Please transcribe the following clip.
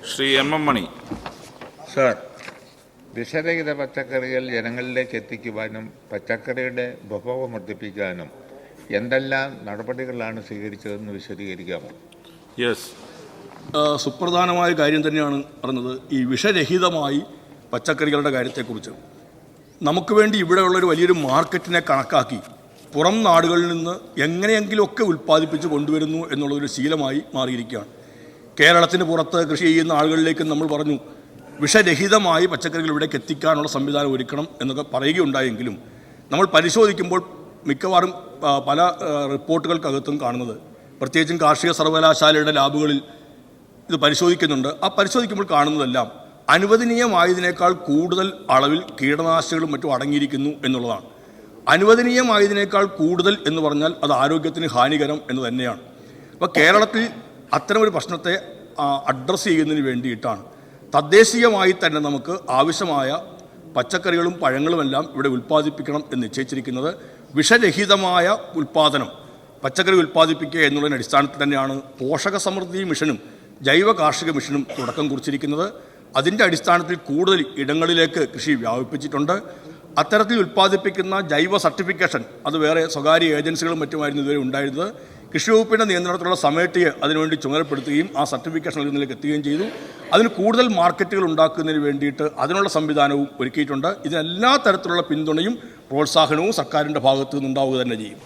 Shri M മണി. Sir, വിഷരഹിത പച്ചക്കറികൾ ജനങ്ങളിലേക്ക് എത്തിക്കുവാനും പച്ചക്കറിയുടെ ഉപഭോഗം വർദ്ധിപ്പിക്കാനും എന്തെല്ലാം നടപടികളാണ് സ്വീകരിച്ചതെന്ന് വിശദീകരിക്കാമോ? യെസ്. സുപ്രധാനമായ കാര്യം തന്നെയാണ് പറഞ്ഞത്. ഈ വിഷരഹിതമായി പച്ചക്കറികളുടെ കാര്യത്തെക്കുറിച്ച് നമുക്ക് വേണ്ടി ഇവിടെയുള്ളൊരു വലിയൊരു മാർക്കറ്റിനെ കണക്കാക്കി പുറം നാടുകളിൽ നിന്ന് എങ്ങനെയെങ്കിലുമൊക്കെ ഉൽപ്പാദിപ്പിച്ച് കൊണ്ടുവരുന്നു എന്നുള്ളൊരു ശീലമായി മാറിയിരിക്കുകയാണ്. കേരളത്തിന് പുറത്ത് കൃഷി ചെയ്യുന്ന ആളുകളിലേക്ക് നമ്മൾ പറഞ്ഞു വിഷരഹിതമായി പച്ചക്കറികൾ ഇവിടേക്ക് എത്തിക്കാനുള്ള സംവിധാനം ഒരുക്കണം എന്നൊക്കെ പറയുകയുണ്ടായെങ്കിലും നമ്മൾ പരിശോധിക്കുമ്പോൾ മിക്കവാറും പല റിപ്പോർട്ടുകൾക്കകത്തും കാണുന്നത്, പ്രത്യേകിച്ചും കാർഷിക സർവകലാശാലയുടെ ലാബുകളിൽ ഇത് പരിശോധിക്കുന്നുണ്ട്. ആ പരിശോധിക്കുമ്പോൾ കാണുന്നതെല്ലാം അനുവദനീയമായതിനേക്കാൾ കൂടുതൽ അളവിൽ കീടനാശിനികളും മറ്റും അടങ്ങിയിരിക്കുന്നു എന്നുള്ളതാണ്. അനുവദനീയമായതിനേക്കാൾ കൂടുതൽ എന്ന് പറഞ്ഞാൽ അത് ആരോഗ്യത്തിന് ഹാനികരം എന്ന് തന്നെയാണ്. അപ്പോൾ കേരളത്തിൽ അത്തരമൊരു പ്രശ്നത്തെ അഡ്രസ്സ് ചെയ്യുന്നതിന് വേണ്ടിയിട്ടാണ് തദ്ദേശീയമായി തന്നെ നമുക്ക് ആവശ്യമായ പച്ചക്കറികളും പഴങ്ങളുമെല്ലാം ഇവിടെ ഉൽപ്പാദിപ്പിക്കണം എന്ന് നിശ്ചയിച്ചിരിക്കുന്നത്. വിഷരഹിതമായ ഉൽപ്പാദനം പച്ചക്കറി ഉൽപ്പാദിപ്പിക്കുക എന്നുള്ളതിന് അടിസ്ഥാനത്തിൽ തന്നെയാണ് പോഷക സമൃദ്ധി മിഷനും ജൈവ കാർഷിക മിഷനും തുടക്കം കുറിച്ചിരിക്കുന്നത്. അതിൻ്റെ അടിസ്ഥാനത്തിൽ കൂടുതൽ ഇടങ്ങളിലേക്ക് കൃഷി വ്യാപിപ്പിച്ചിട്ടുണ്ട്. അത്തരത്തിൽ ഉൽപ്പാദിപ്പിക്കുന്ന ജൈവ സർട്ടിഫിക്കേഷൻ അത് വേറെ സ്വകാര്യ ഏജൻസികളും മറ്റുമായിരുന്നു ഇതുവരെ ഉണ്ടായിരുന്നത്. കൃഷി വകുപ്പിൻ്റെ നിയന്ത്രണത്തിലുള്ള സമയത്ത് അതിനുവേണ്ടി ചുമതലപ്പെടുത്തുകയും ആ സർട്ടിഫിക്കേഷൻ നൽകുന്നതിലേക്ക് എത്തുകയും ചെയ്തു. അതിന് കൂടുതൽ മാർക്കറ്റുകൾ ഉണ്ടാക്കുന്നതിന് വേണ്ടിയിട്ട് അതിനുള്ള സംവിധാനവും ഒരുക്കിയിട്ടുണ്ട്. ഇതിനെല്ലാ തരത്തിലുള്ള പിന്തുണയും പ്രോത്സാഹനവും സർക്കാരിൻ്റെ ഭാഗത്തു നിന്നുണ്ടാവുക തന്നെ ചെയ്യും.